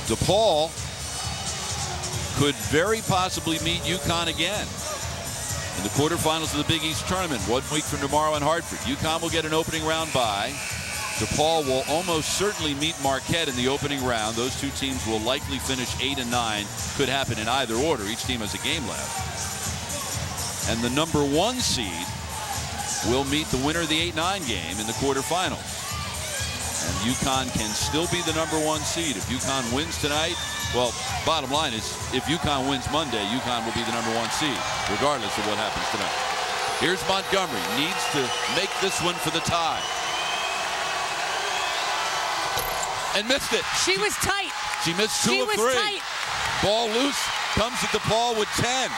DePaul could very possibly meet UConn again in the quarterfinals of the Big East tournament 1 week from tomorrow in Hartford. UConn will get an opening round bye. DePaul will almost certainly meet Marquette in the opening round. Those two teams will likely finish 8 and 9. Could happen in either order. Each team has a game left. And the number 1 seed will meet the winner of the 8-9 game in the quarterfinals. And UConn can still be the number 1 seed. If UConn wins tonight, well, bottom line is if UConn wins Monday, UConn will be the number 1 seed, regardless of what happens tonight. Here's Montgomery. Needs to make this one for the tie. And missed it. She was tight. She missed 2 of 3. Tight. Ball loose. Comes at DePaul with 10.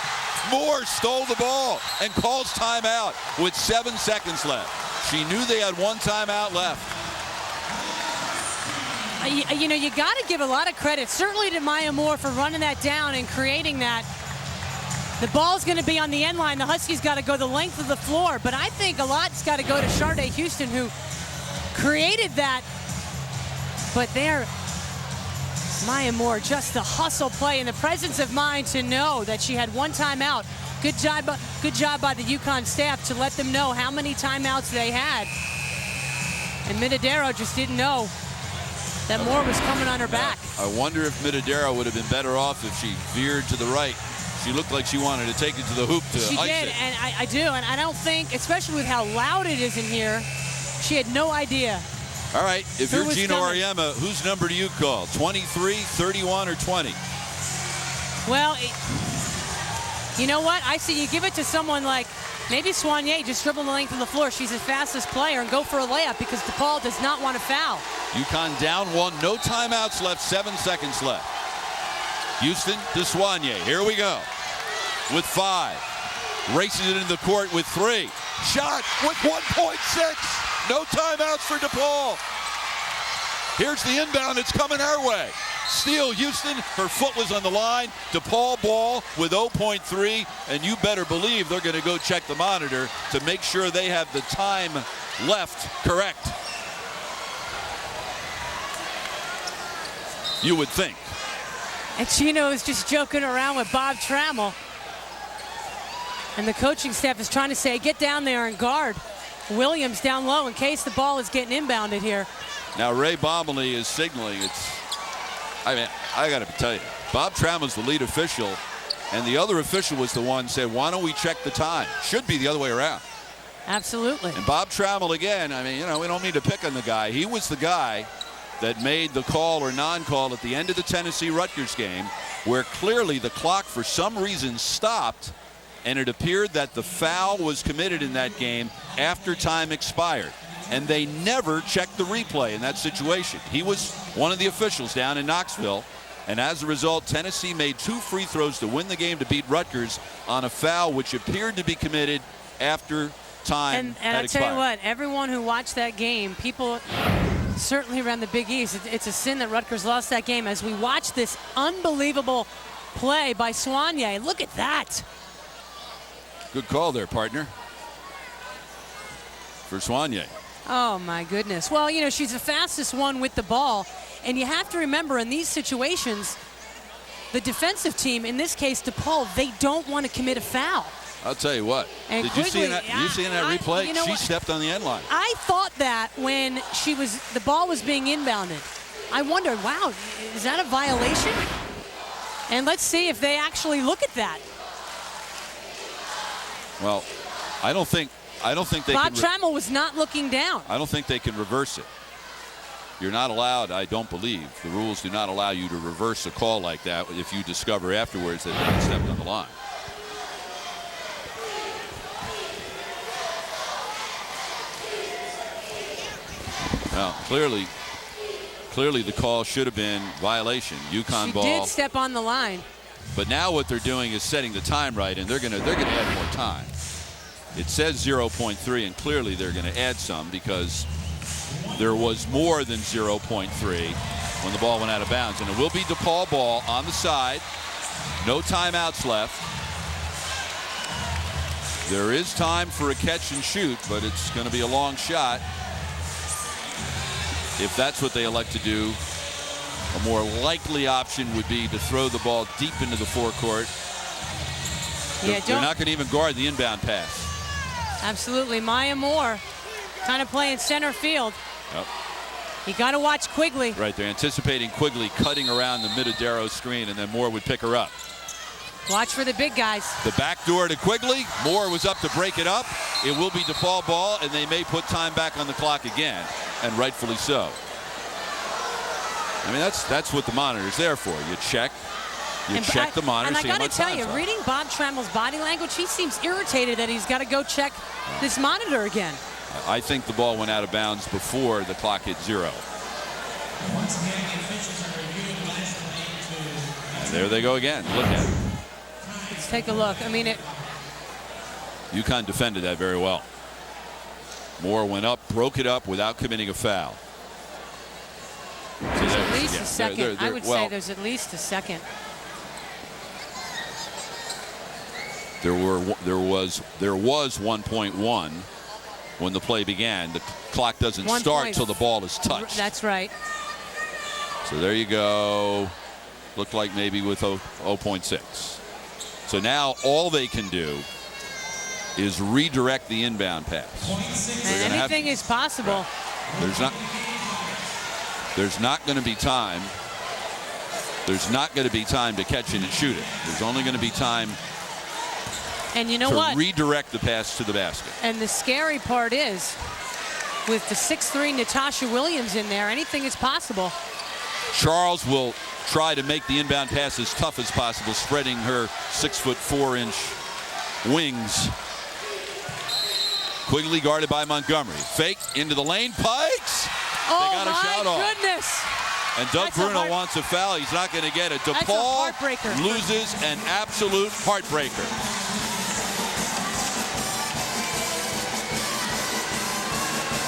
Moore stole the ball and calls timeout with 7 seconds left. She knew they had 1 timeout left. You know, you got to give a lot of credit, certainly to Maya Moore, for running that down and creating that. The ball's going to be on the end line. The Huskies got to go the length of the floor. But I think a lot's got to go to Sharday Houston, who created that. But there, Maya Moore, just the hustle play and the presence of mind to know that she had 1 timeout. Good job by the UConn staff to let them know how many timeouts they had. And Minadero just didn't know that Moore was coming on her back. I wonder if Minadero would have been better off if she veered to the right. She looked like she wanted to take it to the hoop to ice it. She did, and I do, and I don't think, especially with how loud it is in here, she had no idea. All right, if you're Gino Auriemma, whose number do you call? 23, 31, or 20? Well, you know what? I say you give it to someone like maybe Soigné, just dribble the length of the floor. She's the fastest player, and go for a layup because DePaul does not want to foul. UConn down 1, no timeouts left, 7 seconds left. Houston to Soigné. Here we go. With 5. Races it into the court with 3. Shot with 1.6. No timeouts for DePaul. Here's the inbound. It's coming our way. Steal, Houston. Her foot was on the line. DePaul ball with 0.3. And you better believe they're going to go check the monitor to make sure they have the time left correct. You would think. And Gino is just joking around with Bob Trammell. And the coaching staff is trying to say, get down there and guard Williams down low in case the ball is getting inbounded here. Now Ray Bomley is signaling. I got to tell you, Bob Trammell's the lead official, and the other official was the one who said, why don't we check the time? Should be the other way around. Absolutely. And Bob Trammell again, I mean, you know, we don't need to pick on the guy. He was the guy that made the call or non-call at the end of the Tennessee-Rutgers game, where clearly the clock for some reason stopped, and it appeared that the foul was committed in that game after time expired. And they never checked the replay in that situation. He was one of the officials down in Knoxville, and as a result, Tennessee made 2 free throws to win the game to beat Rutgers on a foul which appeared to be committed after time and had expired. I tell you what, everyone who watched that game, people certainly around the Big East, it's a sin that Rutgers lost that game as we watch this unbelievable play by Soigné. Look at that. Good call there, partner, for Soigné. Oh, my goodness. Well, you know, she's the fastest one with the ball. And you have to remember, in these situations, the defensive team, in this case DePaul, they don't want to commit a foul. I'll tell you what. And Did quickly, you see in that replay? You know she what? stepped on the end line. I thought that when the ball was being inbounded. I wondered, wow, is that a violation? And let's see if they actually look at that. Well, I don't think they Bob can. Trammell was not looking down. I don't think they can reverse it. You're not allowed, I don't believe. The rules do not allow you to reverse a call like that if you discover afterwards that they stepped on the line. Now, clearly the call should have been violation. UConn ball. She did step on the line. But now what they're doing is setting the time right, and they're gonna add more time. It says 0.3, and clearly they're going to add some because there was more than 0.3 when the ball went out of bounds. And it will be DePaul ball on the side. No timeouts left. There is time for a catch and shoot, but it's going to be a long shot if that's what they elect to do A more likely option would be to throw the ball deep into the forecourt. They're not going to even guard the inbound pass. Absolutely. Maya Moore kind of playing center field. Yep. You got to watch Quigley. Right, they're anticipating Quigley cutting around the Midodero screen, and then Moore would pick her up. Watch for the big guys. The back door to Quigley. Moore was up to break it up. It will be Depaul ball, and they may put time back on the clock again, and rightfully so. I mean, that's what the monitor's there for. You check. You check the monitor. And I got to tell you, reading Bob Trammell's body language, he seems irritated that he's got to go check this monitor again. I think the ball went out of bounds before the clock hit 0. And there they go again. Look at it. Let's take a look. I mean, UConn defended that very well. Moore went up, broke it up without committing a foul. There's at least a second. I would say there's at least a second. There was 1.1 when the play began. The clock doesn't start till the ball is touched. That's right. So there you go. Looked like maybe with 0.6. So now all they can do is redirect the inbound pass. And anything is possible. Right. There's not going to be time. There's not going to be time to catch it and shoot it. There's only going to be time. And you know what? Redirect the pass to the basket. And the scary part is, with the 6'3" Natasha Williams in there, anything is possible. Charles will try to make the inbound pass as tough as possible, spreading her 6'4" wings. Quigley guarded by Montgomery. Fake into the lane. Pikes. Oh, they got a shot off. My goodness. And Doug Bruno wants a foul. He's not going to get it. Depaul loses an absolute heartbreaker.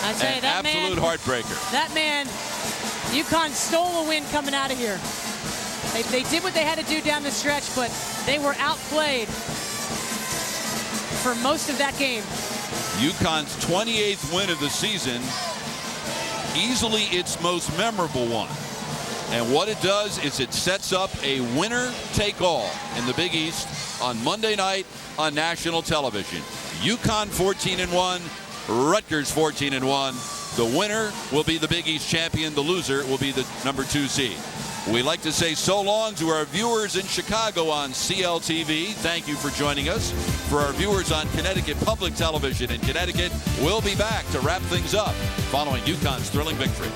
I tell you, that absolute heartbreaker. That man, UConn stole a win coming out of here. They did what they had to do down the stretch, but they were outplayed for most of that game. UConn's 28th win of the season, easily its most memorable one. And what it does is it sets up a winner-take-all in the Big East on Monday night on national television. UConn 14-1, Rutgers 14-1. The winner will be the Big East champion. The loser will be the #2 seed. We'd like to say so long to our viewers in Chicago on CLTV. Thank you for joining us. For our viewers on Connecticut Public Television in Connecticut, we'll be back to wrap things up following UConn's thrilling victory.